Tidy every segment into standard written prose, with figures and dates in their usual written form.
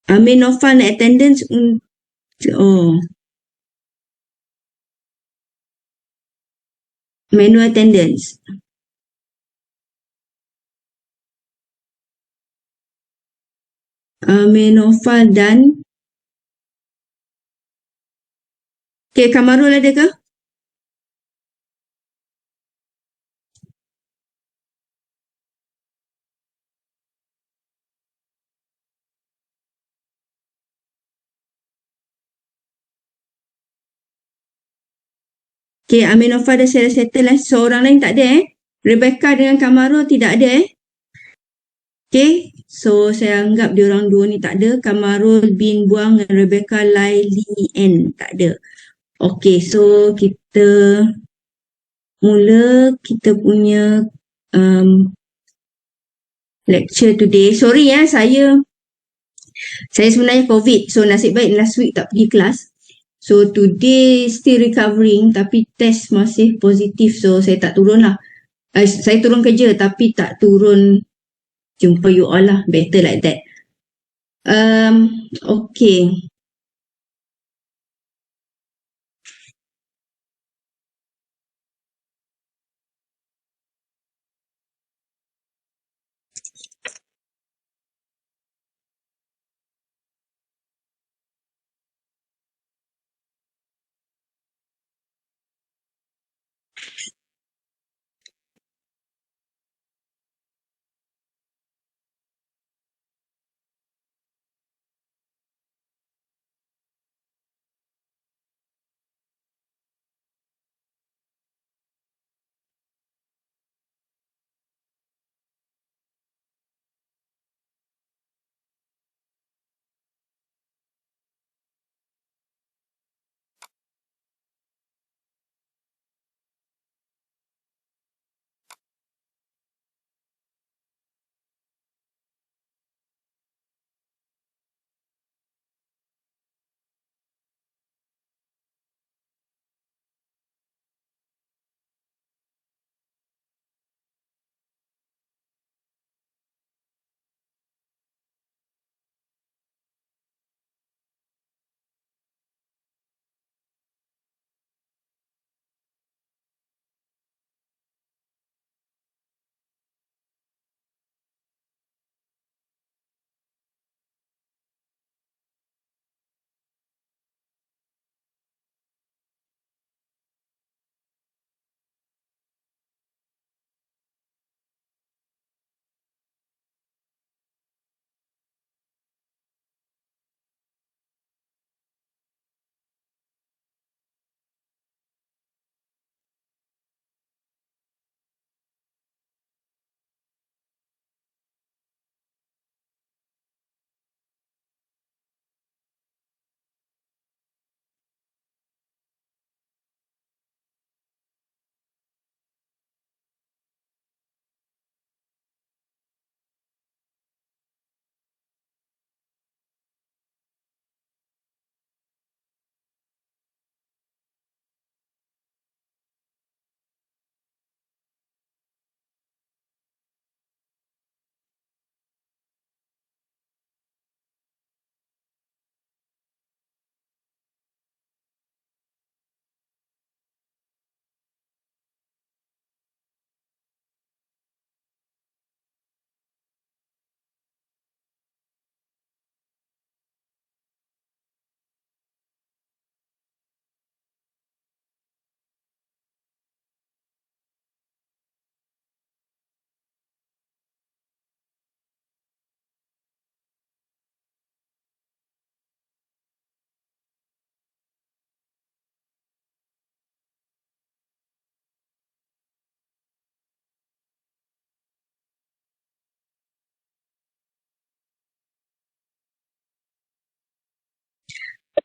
Aminofal na attendance. Oh. Manual attendance. Aminofal dan okay, Kamarul ada ke? Okay, Aminofal dah settle lah. Seorang lain tak ada Rebecca dengan Kamarul tidak ada Okay, so saya anggap diorang dua ni tak ada. Kamarul bin Buang dan Rebecca Laili N tak ada. Okay, so kita mula kita punya lecture today. Sorry saya sebenarnya COVID. So nasib baik last week tak pergi kelas. So today still recovering tapi test masih positif. So saya tak turun lah. Saya turun kerja tapi tak turun jumpa you all lah. Better like that. Okay.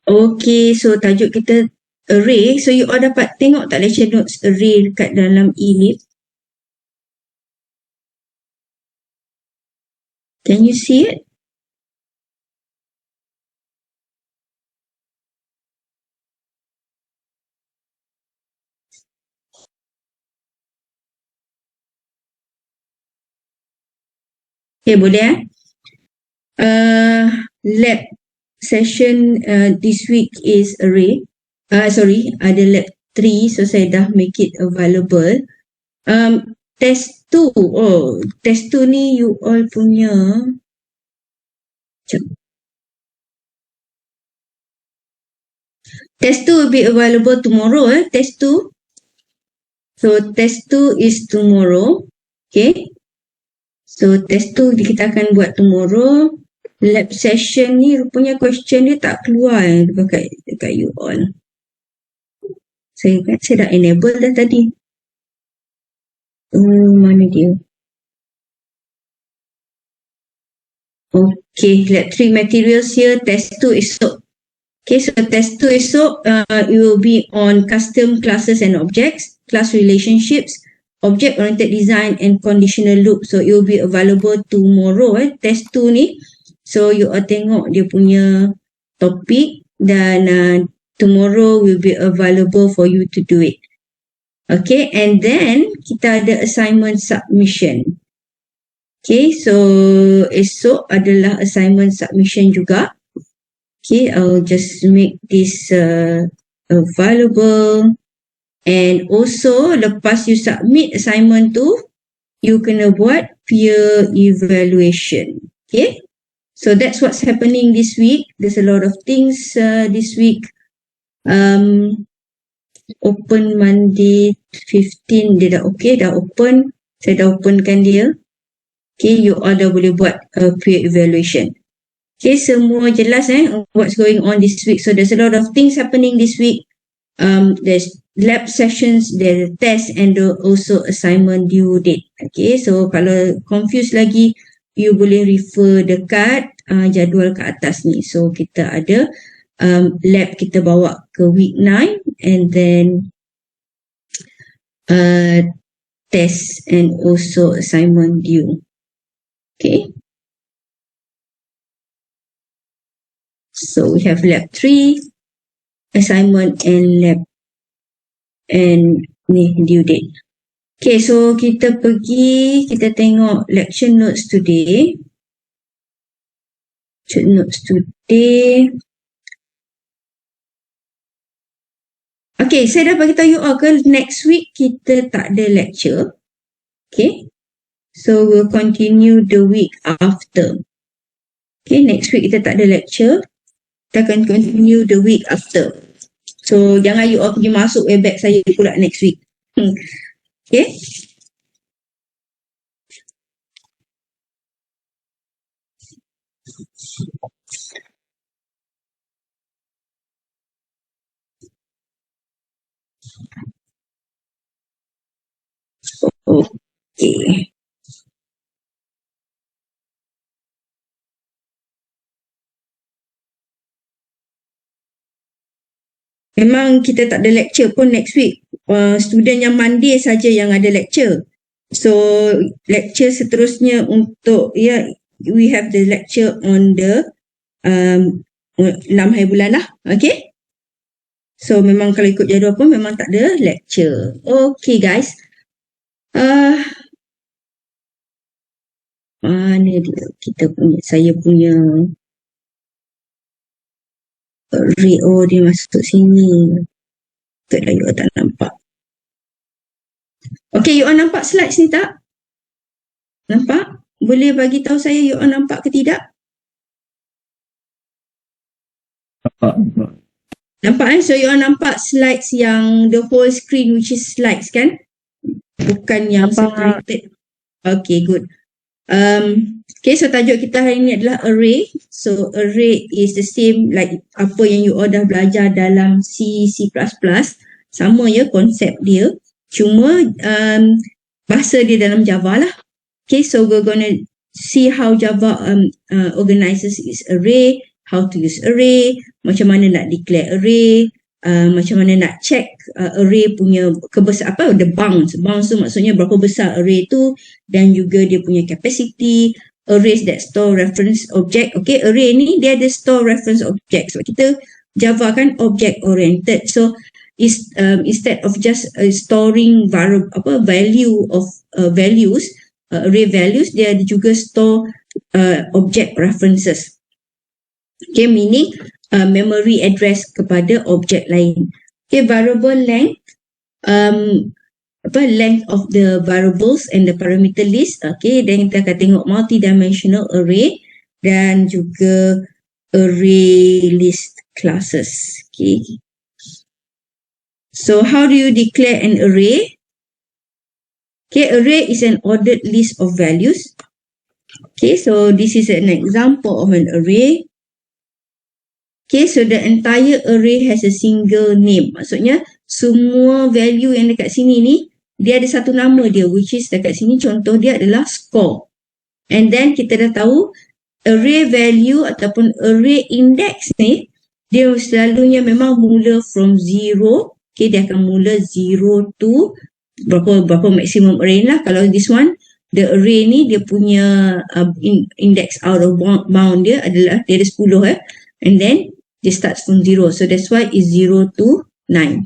Okay, so tajuk kita array. So you all dapat tengok tak lecture notes array dekat dalam e-lead? Can you see it? Okay, boleh lab session this week is array. Ada lab 3, so saya dah make it available. Test 2, test 2 ni you all punya. Test 2 will be available tomorrow, test 2. So test 2 is tomorrow. Okay. So test 2 kita akan buat tomorrow. Lab session ni rupanya question dia tak keluar dekat you all. Saya dah enable dah tadi. Mana dia? Okay, lab 3 materials here. Test 2 esok. Okay, so test 2 esok, it will be on custom classes and objects, class relationships, object-oriented design and conditional loop. So it will be available tomorrow, test 2 ni. So you all tengok dia punya topik dan tomorrow will be available for you to do it. Okay, and then kita ada assignment submission. Okay, so esok adalah assignment submission juga. Okay, I'll just make this available. And also, lepas you submit assignment tu, you kena buat peer evaluation. Okay, so that's what's happening this week. There's a lot of things this week. Open Monday 15, dia dah okay, dah open. Saya dah openkan dia. Okay, you all dah boleh buat peer evaluation. Okay, semua jelas what's going on this week. So there's a lot of things happening this week. There's lab sessions, there's test and also assignment due date. Okay, so kalau confused lagi, you boleh refer dekat jadual ke atas ni. So kita ada lab kita bawa ke week 9 and then test and also assignment due. Okay. So we have lab 3, assignment and lab and due date. Okay, so kita tengok lecture notes today. Lecture notes today. Okay, saya dah bagi tahu you all ke next week kita tak ada lecture. Okay, so we'll continue the week after. Okay, next week kita tak ada lecture. Kita akan continue the week after. So, jangan you all pergi masuk webback saya pula next week. Okay? Okay. Memang kita tak ada lecture pun next week. Student yang Monday saja yang ada lecture. So, lecture seterusnya untuk, we have the lecture on the 6 hari bulan lah. Okay? So, memang kalau ikut jadual pun memang tak ada lecture. Okay guys. Mana dia? Saya punya Rio dia masuk sini. Taklah you all tak nampak. Okay, you all nampak slides ni tak? Nampak? Boleh bagi tahu saya you all nampak ke tidak? Nampak So you all nampak slides yang the whole screen which is slides kan? Bukan yang separated. Okay, good. Okay, so tajuk kita hari ni adalah array. So array is the same like apa yang you all dah belajar dalam C++. Sama konsep dia. Cuma bahasa dia dalam Java lah. Okay, so we're gonna see how Java organizes its array, how to use array, macam mana nak declare array, macam mana nak check array punya kebesaran, the bounds. Bounds tu maksudnya berapa besar array tu dan juga dia punya capacity. Arrays that store reference object. Okay, array ni dia ada store reference object. Sebab kita Java kan object oriented. So instead of just storing value of values, array values, dia ada juga store object references. Okay, meaning memory address kepada objek lain. Okay, variable length, length of the variables and the parameter list. Okay, dan kita akan tengok multidimensional array dan juga array list classes. Okay. So how do you declare an array? Okay, array is an ordered list of values. Okay, so this is an example of an array. Okay, so the entire array has a single name. Maksudnya, semua value yang dekat sini ni, dia ada satu nama dia, which is dekat sini contoh dia adalah score. And then kita dah tahu, array value ataupun array index ni, dia selalunya memang mula from 0. Okay, dia akan mula 0 to berapa maksimum array lah. Kalau this one, the array ni dia punya index out of bound dia adalah, dia ada 10 and then it starts from 0. So that's why it's 0 to 9.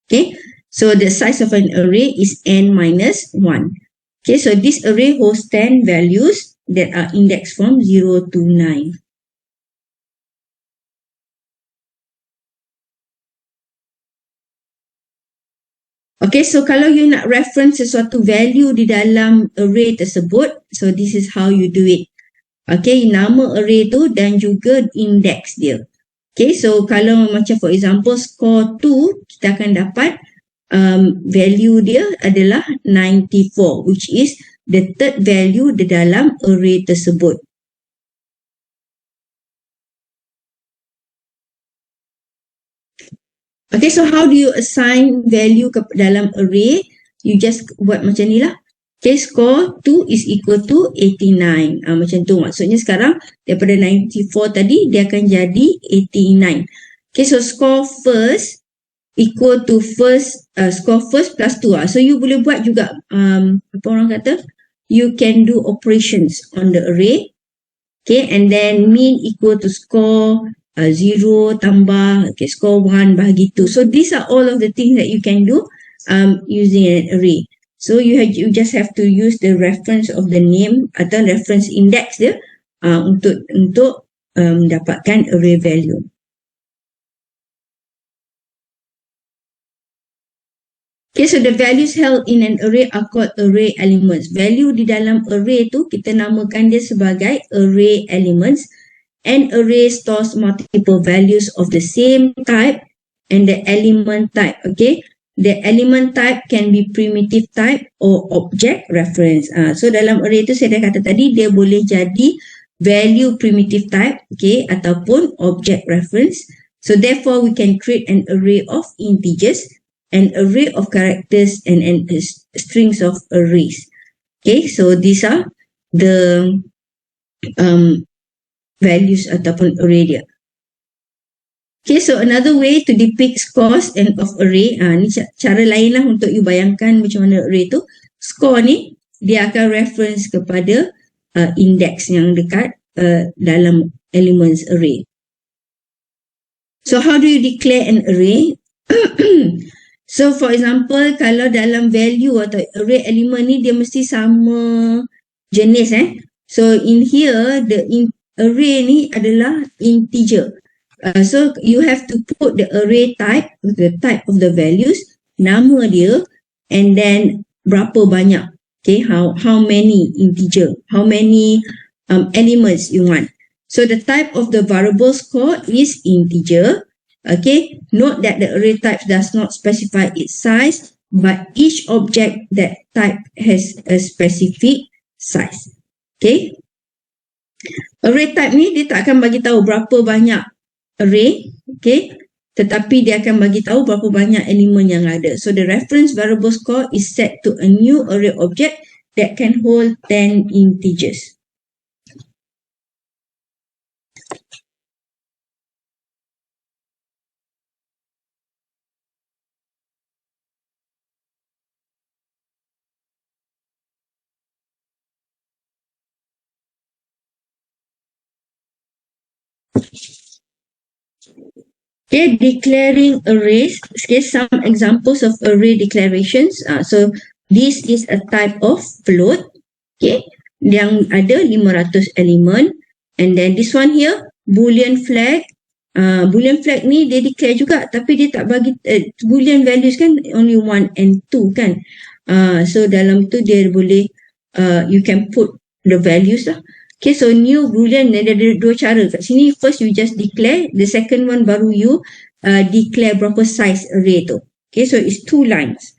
Okay, so the size of an array is n minus 1. Okay, so this array holds 10 values that are indexed from 0 to 9. Okay, so kalau you nak reference sesuatu value di dalam array tersebut, so this is how you do it. Okay, nama array tu dan juga index dia. Okay, so kalau macam for example score 2, kita akan dapat value dia adalah 94, which is the third value di dalam array tersebut. Okay, so how do you assign value ke dalam array? You just buat macam ni lah. Okay, score 2 is equal to 89. Macam tu. Maksudnya sekarang daripada 94 tadi, dia akan jadi 89. Okay, so score first equal to score first plus 2. So you boleh buat juga, apa orang kata? You can do operations on the array. Okay, and then mean equal to score 0 tambah, okay, score 1 bahagi 2. So these are all of the things that you can do using an array. So you just have to use the reference of the name atau reference index dia untuk dapatkan array value. Okay, so the values held in an array are called array elements. Value di dalam array tu kita namakan dia sebagai array elements. An array stores multiple values of the same type and the element type. Okay, the element type can be primitive type or object reference. So dalam array tu saya dah kata tadi dia boleh jadi value primitive type, okay, ataupun object reference. So therefore we can create an array of integers, an array of characters, and strings of arrays. Okay, so these are the values ataupun array dia. Okay, so another way to depict scores and of array, ni cara lain lah untuk you bayangkan macam mana array tu. Score ni, dia akan reference kepada index yang dekat dalam elements array. So how do you declare an array? So for example, kalau dalam value atau array element ni, dia mesti sama jenis So in here, the array ni adalah integer. So you have to put the array type, the type of the values, nama dia, and then berapa banyak. Okay, how many integer, how many elements you want. So the type of the variable score is integer. Okay, note that the array type does not specify its size, but each object that type has a specific size. Okay. Array type ni dia tak akan bagi tahu berapa banyak array, okay, tetapi dia akan bagi tahu berapa banyak elemen yang ada. So the reference variable score is set to a new array object that can hold 10 integers. Okay, declaring arrays. Okay, some examples of array declarations. So this is a type of float. Okay, yang ada 500 elemen. And then this one here, boolean flag. Boolean flag ni dia declare juga tapi dia tak bagi boolean values kan only 1 and 2 kan. So dalam tu dia boleh you can put the values lah. Okay, so new boolean ada dua cara kat sini. First you just declare, the second one baru you declare berapa size array tu. Okay, so it's 2 lines.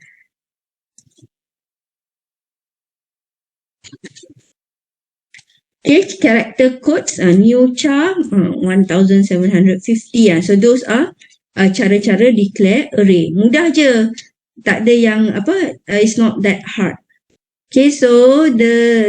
Okay, character codes, new char 1750. So those are cara-cara declare array. Mudah je. Tak ada yang it's not that hard. Okay, so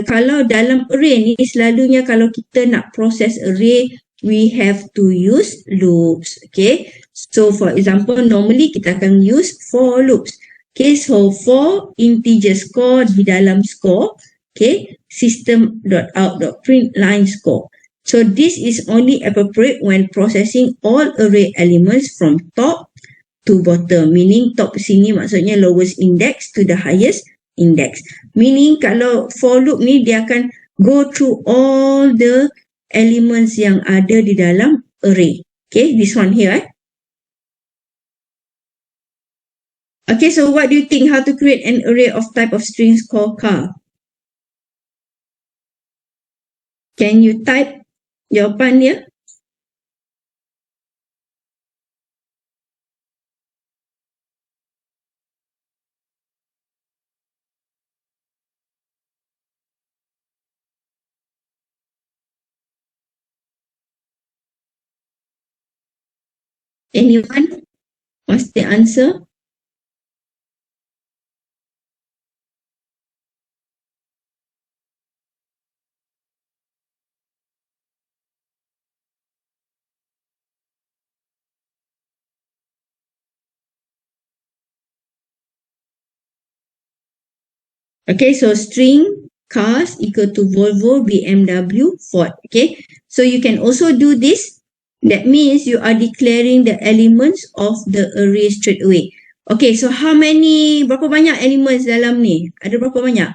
kalau dalam array ni selalunya kalau kita nak proses array, we have to use loops. Okay, so for example, normally kita akan use for loops. Okay, so for integer score di dalam score, okay, system.out.print line score. So this is only appropriate when processing all array elements from top to bottom. Meaning top sini maksudnya lowest index to the highest index. Meaning kalau for loop ni dia akan go through all the elements yang ada di dalam array. Okay, this one here. Okay, so what do you think how to create an array of type of strings called car? Can you type jawapan dia? Anyone? What's the answer? Okay, so string cars equal to Volvo, BMW, Ford. Okay, so you can also do this. That means you are declaring the elements of the array straight away. Okay, so berapa banyak elements dalam ni? Ada berapa banyak?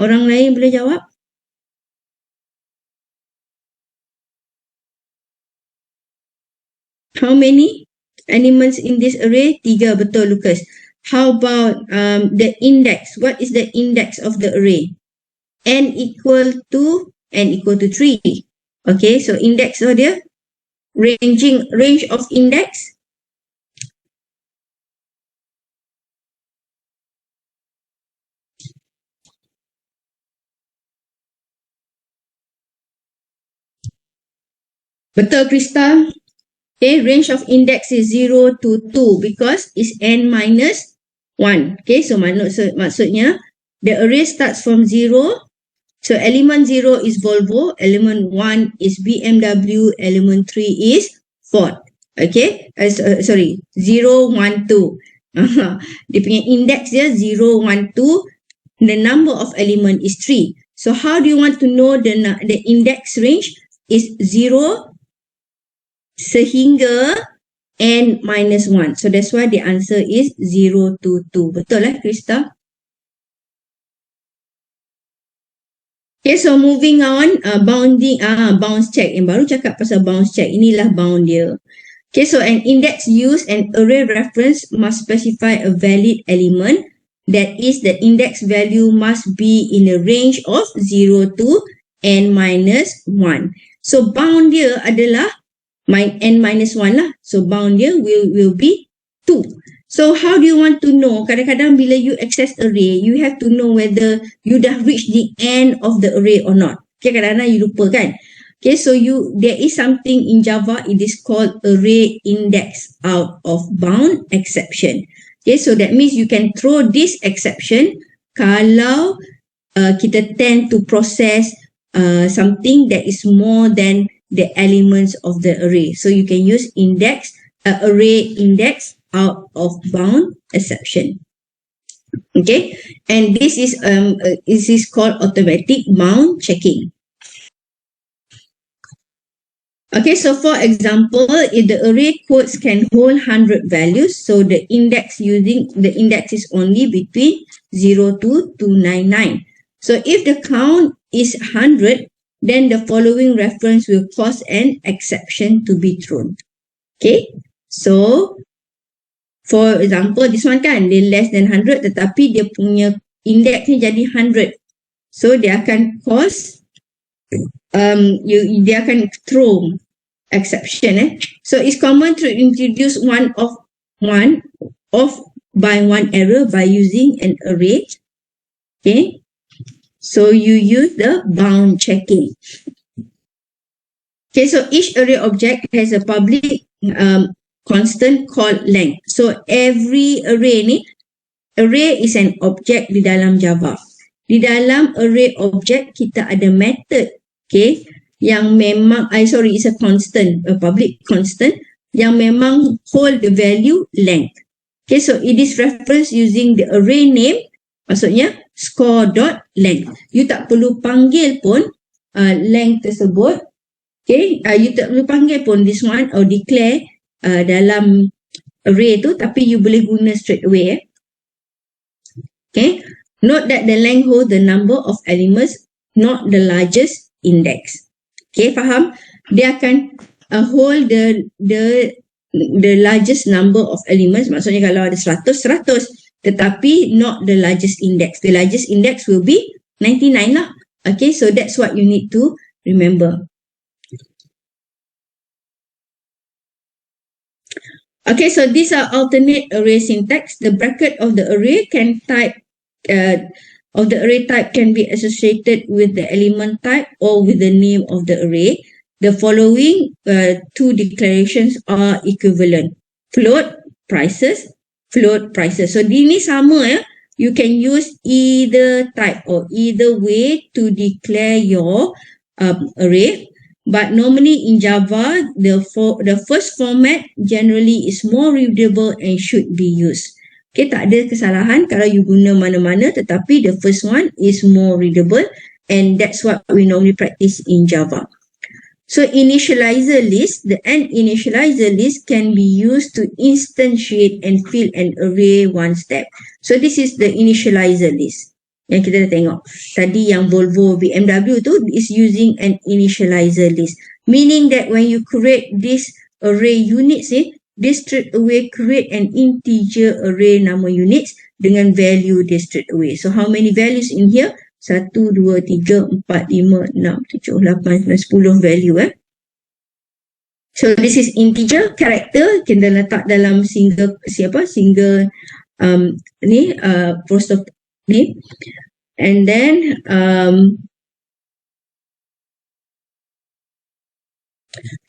Orang lain boleh jawab? How many elements in this array? 3, betul Lucas. How about the index? What is the index of the array? N equal to 3. Okay, so index dia range of index. Betul Krista. Okay, range of index is 0 to 2 because it's n minus 1. Okay, so maksudnya the array starts from 0. So element 0 is Volvo, element 1 is BMW, element 3 is Ford. Okay, 0, 1, 2. Dia punya index dia 0, 1, 2. The number of element is 3. So how do you want to know the index range is 0 sehingga n minus 1. So that's why the answer is 0 to 2. Betul Krista? Okay, so moving on, bounds check. Yang baru cakap pasal bounds check. Inilah bound dia. Okay, so an index use an array reference must specify a valid element. That is, the index value must be in a range of 0 to n minus 1. So bound dia adalah n minus 1 lah. So bound dia will be 2. So how do you want to know? Kadang-kadang bila you access array, you have to know whether you dah reach the end of the array or not. Okay, kadang-kadang you lupa kan? Okay, so there is something in Java, it is called array index out of bound exception. Okay, so that means you can throw this exception kalau kita tend to process something that is more than the elements of the array. So you can use array index out of bound exception. Okay, and this is called automatic bound checking. Okay, so for example, if the array codes can hold 100 values, so the index is only between 0 to 299. So if the count is 100, then the following reference will cause an exception to be thrown. Okay, so for example, this one kan, dia less than 100 tetapi dia punya index ni jadi 100. So dia akan cause, dia akan throw exception. So it's common to introduce one of by one error by using an array. Okay, so you use the bound checking. Okay, so each array object has a public constant called length. So every array is an object di dalam Java. Di dalam array object kita ada method, okay, yang memang, it's a constant, a public constant yang memang hold the value length. Okay, so it is referenced using the array name, maksudnya score.length. You tak perlu panggil pun length tersebut. Okay, you tak perlu panggil pun this one or declare dalam array tu, tapi you boleh guna straight away. Okay, note that the length holds the number of elements, not the largest index. Okay, faham? Dia akan hold the largest number of elements, maksudnya kalau ada 100, tetapi not the largest index. The largest index will be 99 lah. Okay, so that's what you need to remember. Okay, so these are alternate array syntax. The bracket of the array can type can be associated with the element type or with the name of the array. The following two declarations are equivalent. Float prices. So ini sama ya. You can use either type or either way to declare your array. But normally in Java, the first format generally is more readable and should be used. Okay, tak ada kesalahan kalau you guna mana-mana, tetapi the first one is more readable and that's what we normally practice in Java. So initializer list, the end initializer list can be used to instantiate and fill an array one step. So this is the initializer list yang kita dah tengok. Tadi yang Volvo BMW tu is using an initializer list. Meaning that when you create this array units, this straight away create an integer array nama units dengan value this straight away. So how many values in here? 1, 2, 3, 4, 5, 6, 7, 8, 9, 10 value. So this is integer character, kita letak dalam single post ni, and then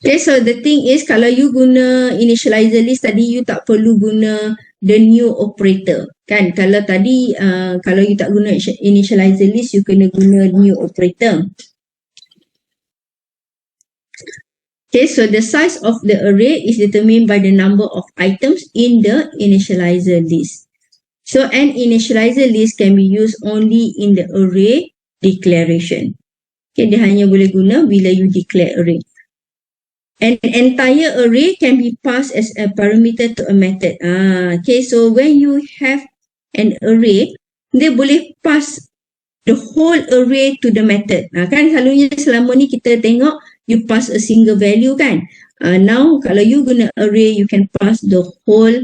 okay, so the thing is kalau you guna initializer list tadi, you tak perlu guna the new operator kan. Kalau tadi kalau you tak guna initializer list, you kena guna new operator. Okay, so the size of the array is determined by the number of items in the initializer list. So an initializer list can be used only in the array declaration. Okay, dia hanya boleh guna bila you declare array. An entire array can be passed as a parameter to a method. Okay, so when you have an array, dia boleh pass the whole array to the method. Kan selalunya selama ni kita tengok you pass a single value kan. Now kalau you guna array, you can pass the whole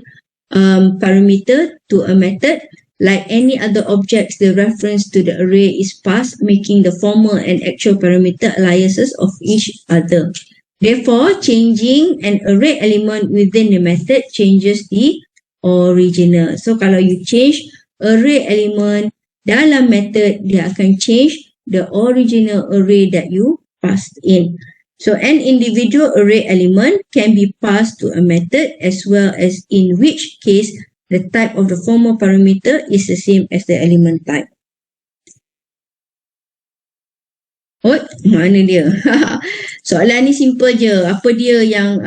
parameter to a method. Like any other objects, the reference to the array is passed, making the former and actual parameter aliases of each other. Therefore, changing an array element within the method changes the original. So kalau you change array element dalam method, dia akan change the original array that you passed in. So an individual array element can be passed to a method as well as in which case the type of the former parameter is the same as the element type. Oh, mana dia? Soalan ni simple je. Apa dia yang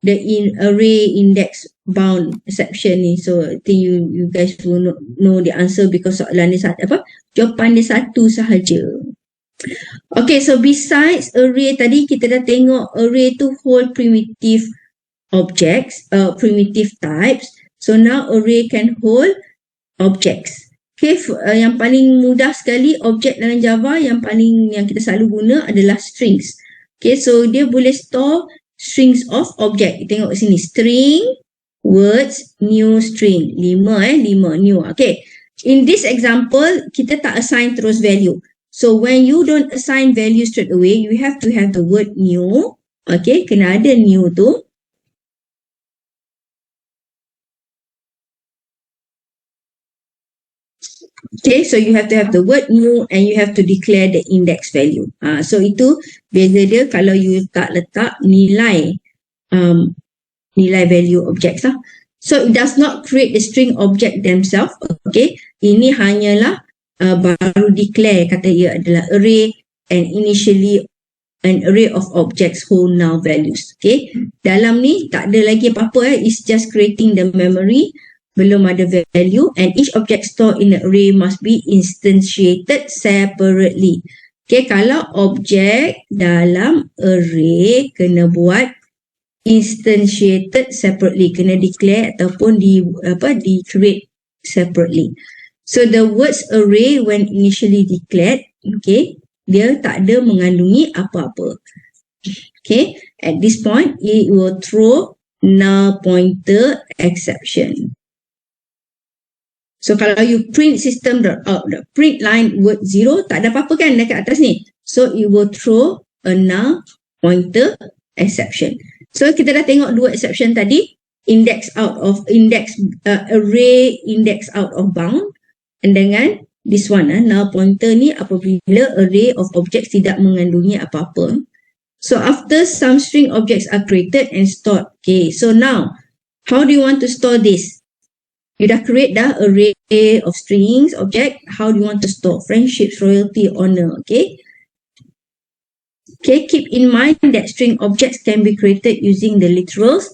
the array index bound exception ni. So I think you guys will know the answer because soalan ni jawapan dia satu sahaja. Okay, so besides array tadi kita dah tengok array tu hold primitive objects, primitive types. So now array can hold objects. Okay, yang paling mudah sekali objek dalam Java yang kita selalu guna adalah strings. Okay, so dia boleh store strings of object. Kita tengok sini, string, words, new string. 5 new. Okay, in this example, kita tak assign terus value. So when you don't assign value straight away, you have to have the word new. Okay, kena ada new tu. Okay, so you have to have the word new and you have to declare the index value. So itu beza dia kalau you tak letak nilai nilai value objects lah. So it does not create the string object themselves. Okay, ini hanyalah baru declare kata ia adalah array and initially an array of objects whole now values. Okay, dalam ni tak ada lagi apa-apa. It's just creating the memory. Belum ada value and each object stored in the array must be instantiated separately. Okay, kalau objek dalam array kena buat instantiated separately, kena declare ataupun di create separately. So the words array when initially declared, okay, dia tak ada mengandungi apa-apa. Okay, at this point it will throw null pointer exception. So kalau you print system.out, print line word 0, tak ada apa-apa kan dekat atas ni. So it will throw a null pointer exception. So kita dah tengok dua exception tadi, array index out of bound, and dengan this one, null pointer ni apabila array of objects tidak mengandungi apa-apa. So after some string objects are created and stored. Okay, so now how do you want to store this? You dah create dah array of strings, object. How do you want to store? Friendships, royalty, honor. Okay. Okay, keep in mind that string objects can be created using the literals.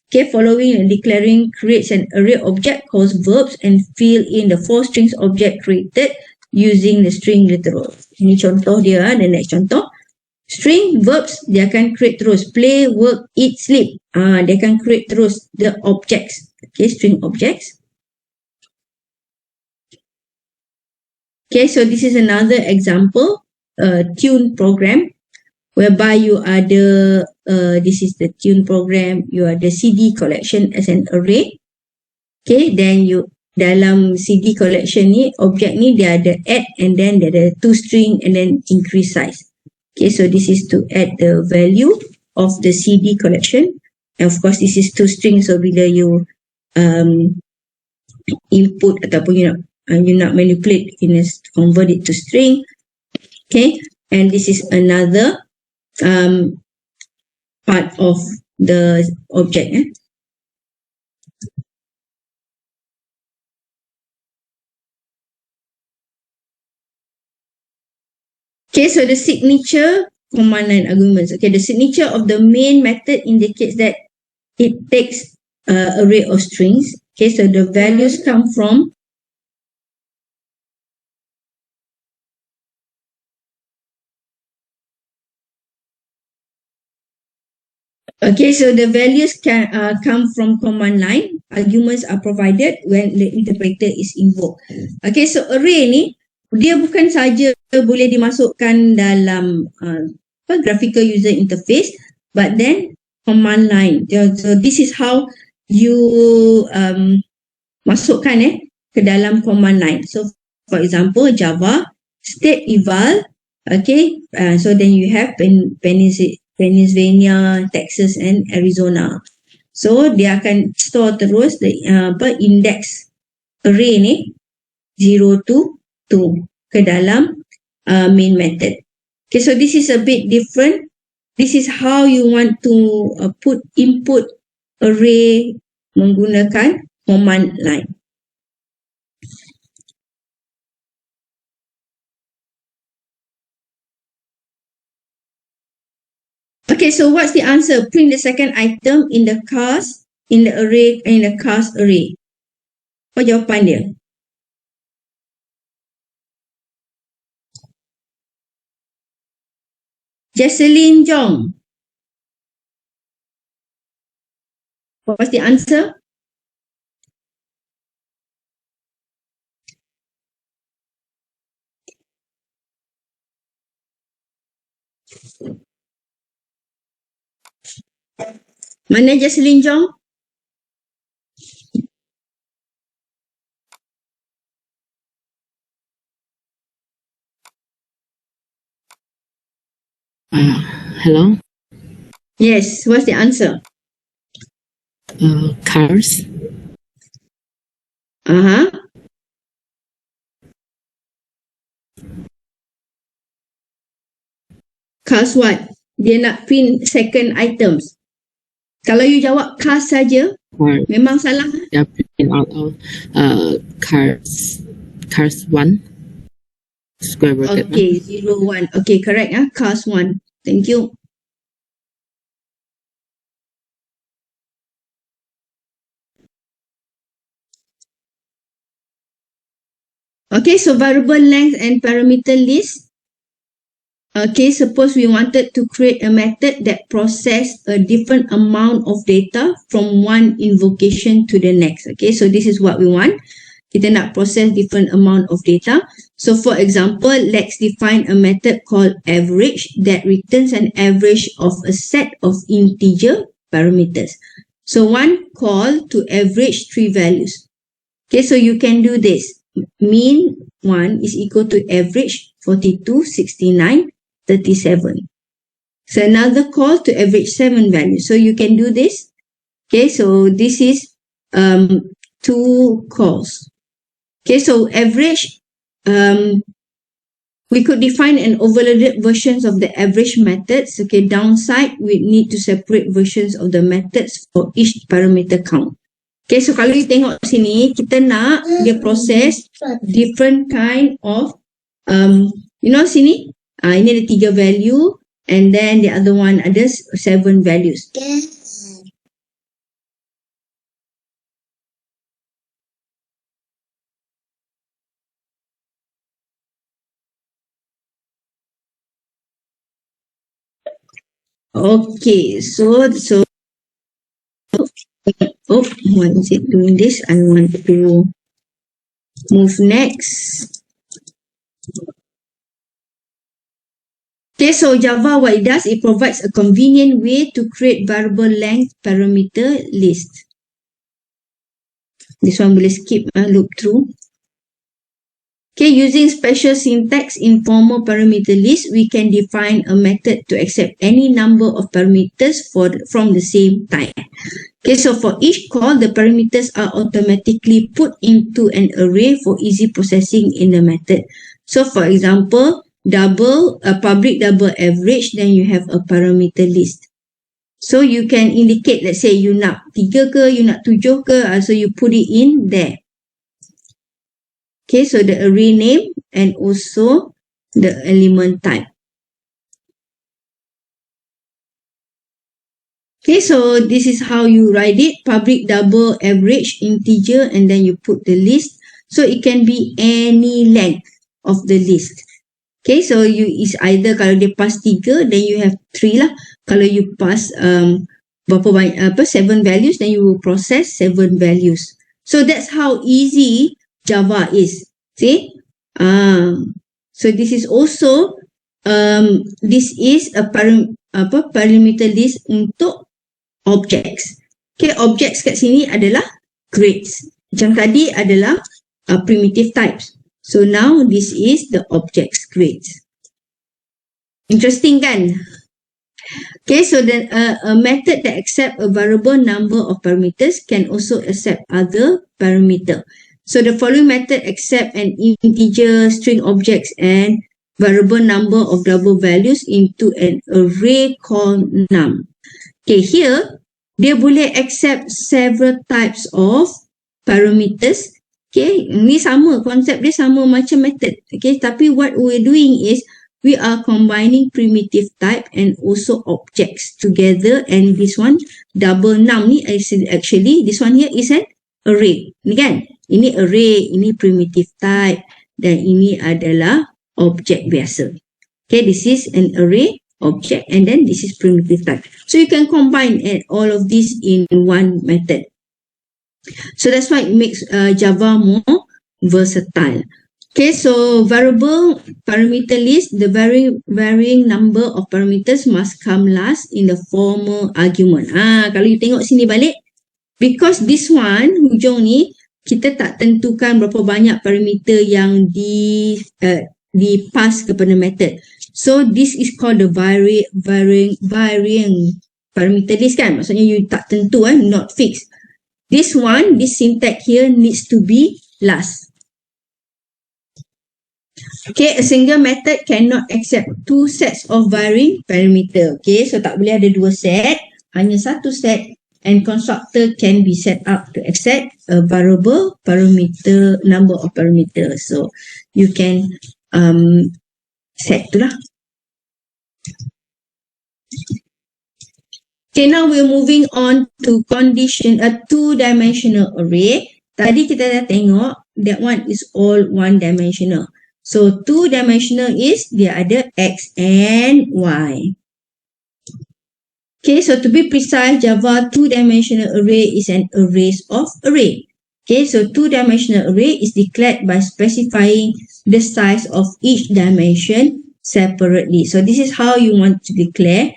Okay, following and declaring creates an array object calls verbs and fill in the 4 strings object created using the string literals. Ini contoh dia, the next contoh. String verbs, dia akan create terus. Play, work, eat, sleep. Dia akan create terus the objects. Okay, string objects. Okay, so this is another example, tune program, whereby you ada, this is the tune program, you ada CD collection as an array. Okay, then you, dalam CD collection ni, object ni dia ada add and then dia ada toString and then increase size. Okay, so this is to add the value of the CD collection. And of course, this is toString, so bila you input ataupun you nak manipulate, you need to convert it to string. Okay, and this is another part of the object. Okay, so the signature command line arguments. Okay, the signature of the main method indicates that it takes array of strings. Okay, so the values come from okay, so the values can come from command line. Arguments are provided when the interpreter is invoked. Okay, so array ni dia bukan saja boleh dimasukkan dalam graphical user interface, but then command line. So this is how you masukkan ke dalam command line. So for example, Java state eval. Okay, so then you have Pennsylvania, Texas, and Arizona. So dia akan store terus the index array ni 0 to 2 ke dalam main method. Okay, so this is a bit different. This is how you want to put input array menggunakan command line. Okay, so what's the answer? Print the second item in the cars, in the array, in the cars array. Apa jawapan dia? Jesselyn Jong. What's the answer? Mana Jocelyn Jong? Hello. Yes, what's the answer? Cars. Uh-huh. Cars what? Dia nak print second items. Kalau you jawab cars saja, Or memang salah. yeah, print out of cars 1 square bracket. Okay, 01. Okay, correct. Cars 1. Thank you. Okay, so variable length and parameter list. Okay, suppose we wanted to create a method that process a different amount of data from one invocation to the next. Okay, so this is what we want. Kita nak process different amount of data. So for example, let's define a method called average that returns an average of a set of integer parameters. So one call to average 3 values. Okay, so you can do this. Mean 1 is equal to average 42, 69, 37. So another call to average 7 values. So you can do this. Okay, so this is 2 calls. Okay, so average, we could define an overloaded versions of the average methods. Okay, downside, we need to separate versions of the methods for each parameter count. Okay, so kalau you tengok sini, kita nak dia process different kind of, sini, ini ada 3 value, and then the other one ada 7 values. Okay, so why is it doing this? I want to move next. Okay, so Java, what it does, it provides a convenient way to create variable length parameter list. This one boleh skip, loop through. Okay, using special syntax in formal parameter list, we can define a method to accept any number of parameters from the same type. Okay, so for each call, the parameters are automatically put into an array for easy processing in the method. So for example, public double average, then you have a parameter list. So you can indicate, let's say you nak 3 ke, you nak 7 ke, so you put it in there. Okay, so the array name and also the element type. Okay, so this is how you write it. Public double average integer, and then you put the list. So it can be any length of the list. Okay, so you is either kalau dia pass 3, then you have 3 lah. Kalau you pass 7 values, then you will process 7 values. So that's how easy Java is. See? So this is also this is a parameter list untuk objects. Okay, objects kat sini adalah grades. Macam tadi adalah primitive types. So now this is the objects grades. Interesting kan? Okay, so then a method that accept a variable number of parameters can also accept other parameter. So the following method accept an integer, string objects, and variable number of double values into an array called num. Okay, here dia boleh accept several types of parameters. Okay, ni sama, konsep dia sama macam method. Okay, tapi what we're doing is we are combining primitive type and also objects together, and this one double num ni actually this one here is an array. Ni kan? Ini array, ini primitive type, dan ini adalah object biasa. Okay, this is an array, object, and then this is primitive type. So you can combine all of this in one method. So that's why it makes Java more versatile. Okay, so variable parameter list, the varying number of parameters must come last in the formal argument. Kalau you tengok sini balik, because this one, hujung ni, kita tak tentukan berapa banyak parameter yang di-pass kepada method. So, this is called the varying parameter list kan? Maksudnya, you tak tentu, not fixed. This one, this syntax here needs to be last. Okay, a single method cannot accept two sets of varying parameter. Okay, so tak boleh ada dua set, hanya satu set, and constructor can be set up to accept a variable parameter, number of parameters. So you can set tu lah. Okay, now we're moving on to condition a two-dimensional array. Tadi kita dah tengok that one is all one-dimensional. So, two-dimensional is dia ada X and Y. Okay, so to be precise, Java two-dimensional array is an array of array. Okay, so two-dimensional array is declared by specifying the size of each dimension separately. So, this is how you want to declare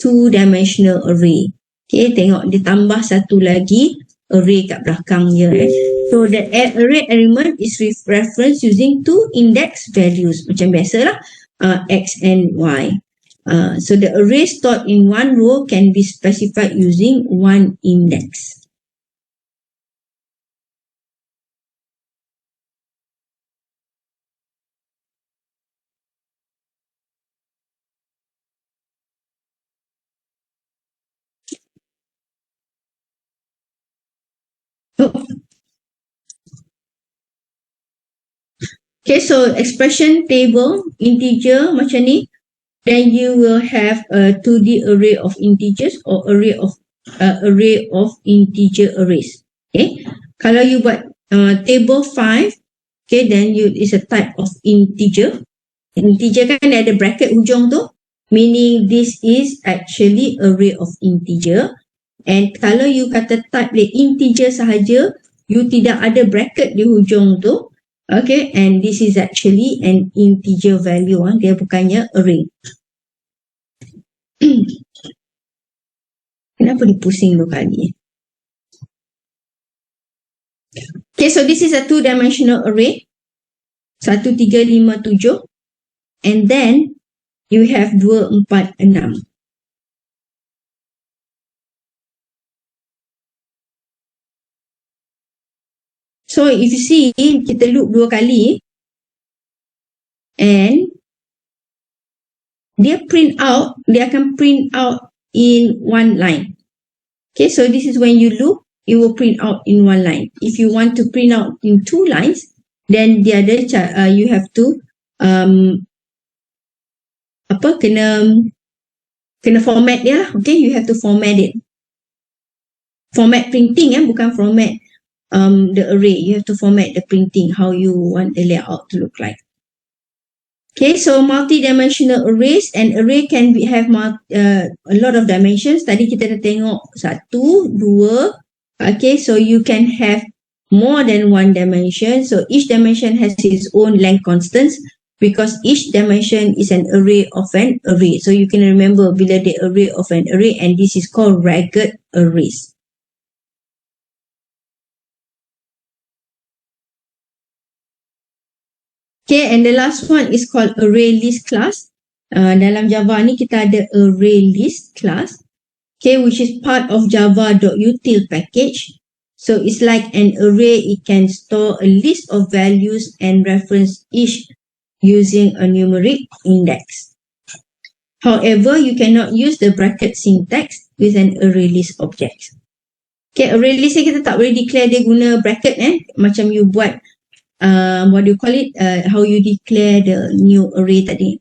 two-dimensional array. Okay, tengok dia tambah satu lagi array kat belakang dia. So the array element is referenced using two index values. Macam biasalah, X and Y. So the array stored in one row can be specified using one index. Okay, so expression table, integer macam ni, then you will have a 2D array of integers or array of integer arrays. Okay, kalau you buat table 5, okay, then is a type of integer. Integer kan ada bracket hujung tu, meaning this is actually array of integer. And kalau you kata type dia integer sahaja, you tidak ada bracket di hujung tu, okay, and this is actually an integer value, dia bukannya array. Kenapa dia pusing dua kali? Okay, so this is a two-dimensional array. 1, 3, 5, 7. And then, you have 2, 4, 6. So, if you see, kita loop 2 kali. And, dia akan print out in one line. Okay, so this is when you loop, it will print out in one line. If you want to print out in 2 lines, then the other you have to kena format dia lah. Okay, you have to format it. Format printing, bukan format the array. You have to format the printing, how you want the layout to look like. Okay, so multi-dimensional arrays, an array can have a lot of dimensions. Tadi kita dah tengok 1, 2. Okay, so you can have more than one dimension. So each dimension has its own length constants because each dimension is an array of an array. So you can remember bila the array of an array, and this is called ragged arrays. Okay, and the last one is called array list class. Dalam Java ni kita ada array list class, okay, which is part of java.util package. So it's like an array. It can store a list of values and reference each using a numeric index. However, you cannot use the bracket syntax with an array list object. Okay, array list ni kita tak boleh declare dia guna bracket, macam you buat what do you call it, how you declare the new array tadi.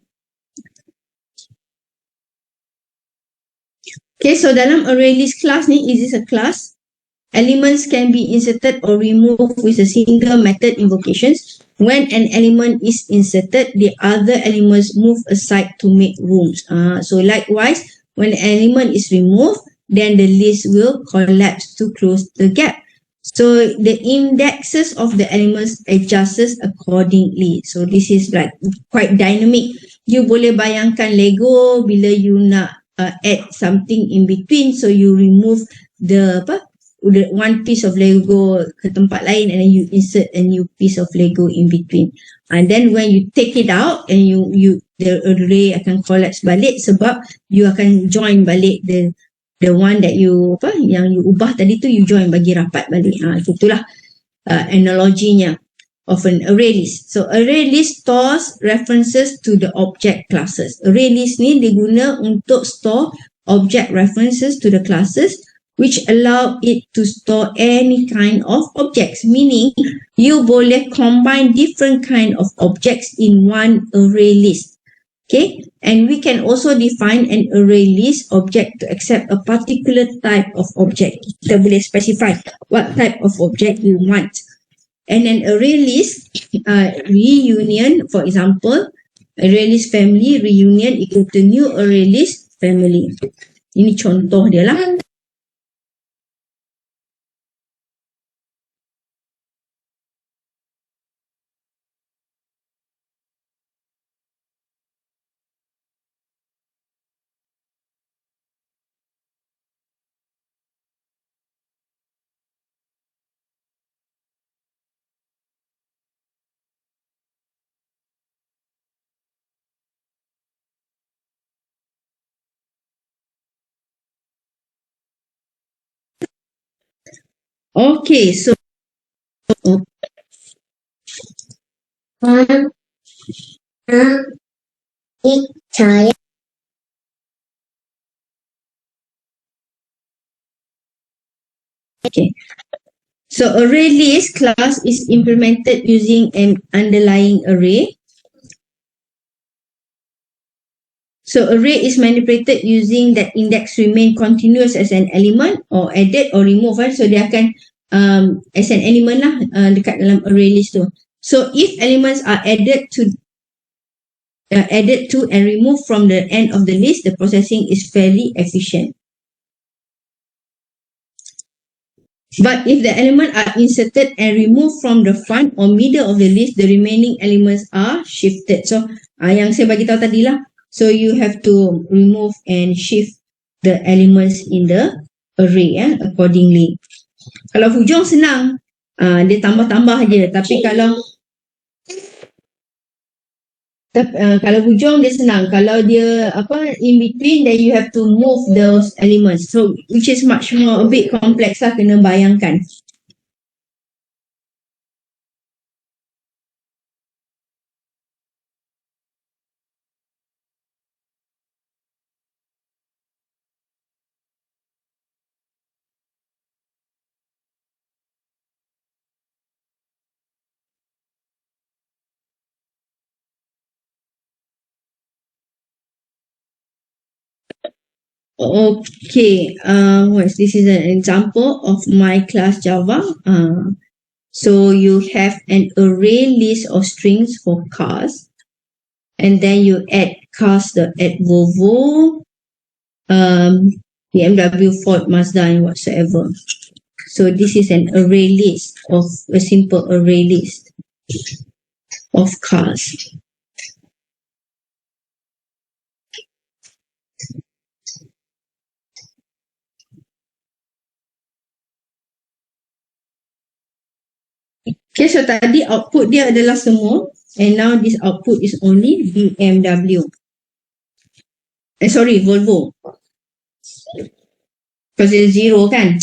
Okay, so dalam array list class ni, is this a class? Elements can be inserted or removed with a single method invocations. When an element is inserted, the other elements move aside to make rooms. So likewise, when an element is removed, then the list will collapse to close the gap. So the indexes of the elements adjusts accordingly. So this is like quite dynamic. You boleh bayangkan Lego bila you nak add something in between, so you remove the one piece of Lego ke tempat lain and then you insert a new piece of Lego in between. And then when you take it out and the array akan collapse balik sebab you akan join balik the one that you yang you ubah tadi tu, you join bagi rapat balik. Itulah analoginya of an array list. So array list stores references to the object classes. Array list ni diguna untuk store object references to the classes, which allow it to store any kind of objects, meaning you boleh combine different kind of objects in one array list. Okay, and we can also define an array list object to accept a particular type of object. Kita boleh specify what type of object you want. And an array list reunion, for example, array list family reunion equal to new array list family. Ini contoh dia lah. Okay, so okay. So array list class is implemented using an underlying array. So array is manipulated using that index remain continuous as an element or added or remove. So dia akan as an element lah dekat dalam array list tu. So if elements are added to and removed from the end of the list, the processing is fairly efficient. But if the elements are inserted and removed from the front or middle of the list, the remaining elements are shifted. So yang saya bagi tahu tadi lah. So you have to remove and shift the elements in the array accordingly. Kalau hujung senang, dia tambah-tambah je. Tapi kalau hujung dia senang. Kalau dia in between, then you have to move those elements. So which is much more a bit complex lah, kena bayangkan. Okay, this is an example of my class Java. So you have an array list of strings for cars, and then you add cars, add Volvo, BMW, Ford, Mazda, and whatsoever. So this is an array list of a simple array list of cars. Okay, so tadi output dia adalah semua, and now this output is only BMW. Volvo. Because it's 0 kan?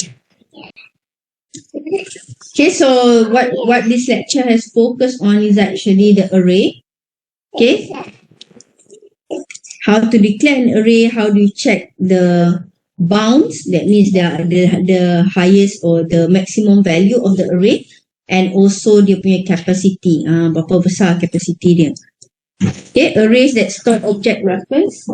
Okay, so what this lecture has focused on is actually the array. Okay, how to declare an array, how do you check the bounds, that means the highest or the maximum value of the array, and also dia punya capacity, berapa besar capacity dia. Okay, arrays that store object reference.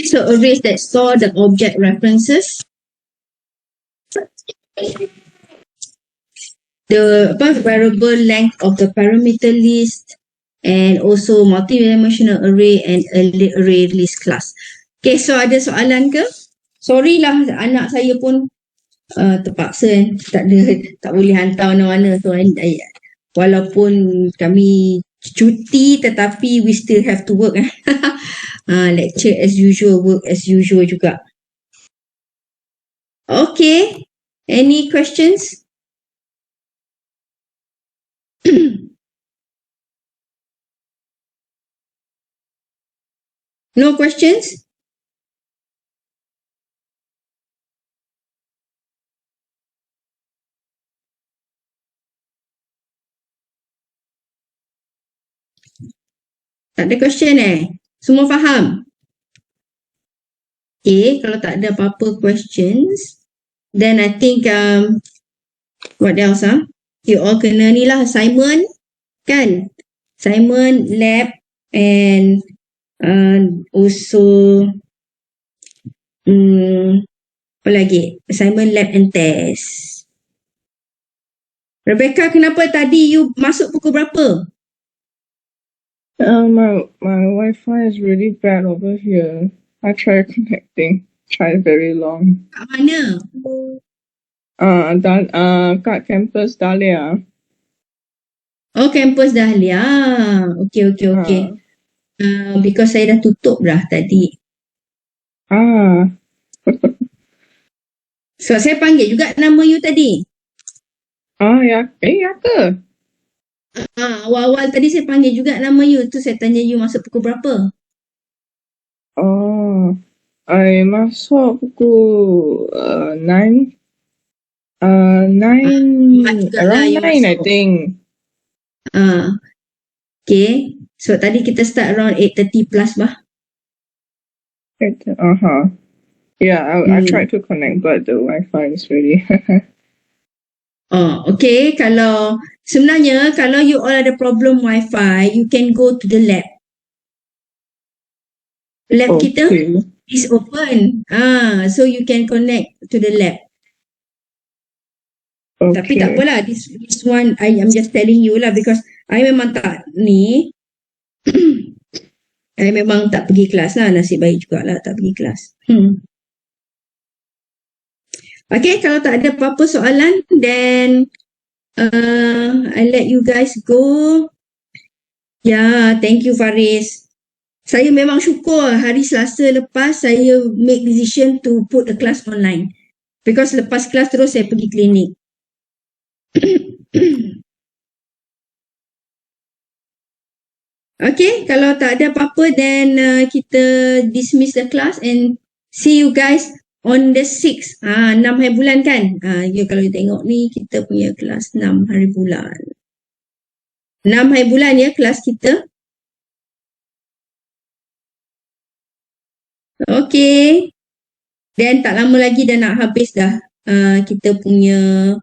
So arrays that store the object references. The variable length of the parameter list, and also multi-dimensional array and array list class. Okay, so ada soalan ke? Sorry lah, anak saya pun terpaksa tak boleh hantar mana-mana. So, walaupun kami cuti tetapi we still have to work. Lecture as usual, work as usual juga. Okay, any questions? No questions? Tak ada question Semua faham? Okay, kalau tak ada apa-apa questions, then I think what else you all kena ni lah assignment kan? Assignment, lab and also apa lagi? Assignment, lab and test. Rebecca, kenapa tadi you masuk pukul berapa? My Wi-Fi is really bad over here. I tried connecting. Tried very long. Kat mana? Kat campus Dahlia. Oh, campus Dahlia. Okay. Because saya dah tutup dah tadi. So, saya panggil juga nama you tadi. Ya ke? Awal-awal tadi saya panggil juga nama you. Tu saya tanya you masuk pukul berapa? I masuk pukul 9. 9 around 9 I think. Okay. So tadi kita start around 8:30 plus bah. Yeah, I tried to connect but the Wi-Fi is really Okay. Sebenarnya kalau you all ada problem Wi-Fi, you can go to the lab. Lab kita is open. So you can connect to the lab. Okay. Tapi tak apalah, this one I'm just telling you lah because I memang tak ni. I memang tak pergi kelas lah, nasib baik jugalah tak pergi kelas. Okay, kalau tak ada apa-apa soalan, then I let you guys go. Thank you Faris. Saya memang syukur hari Selasa lepas saya make decision to put the class online. Because lepas kelas terus saya pergi klinik. Okay, kalau tak ada apa-apa, then kita dismiss the class and see you guys on the 6th. 6 hari bulan kan? Kalau you tengok ni, kita punya kelas 6 hari bulan. 6 hari bulan ya kelas kita. Okay. Then tak lama lagi dah nak habis dah. Kita punya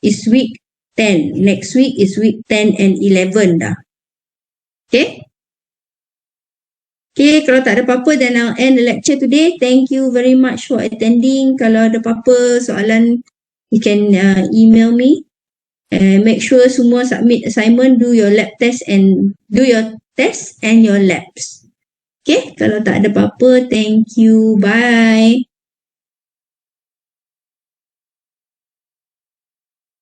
is week 10. Next week is week 10 and 11 dah. Okay. Okay, kalau tak ada apa-apa, then I'll end the lecture today. Thank you very much for attending. Kalau ada apa-apa soalan, you can email me. And make sure semua submit assignment, do your lab test and do your test and your labs. Okay, kalau tak ada apa-apa, thank you. Bye.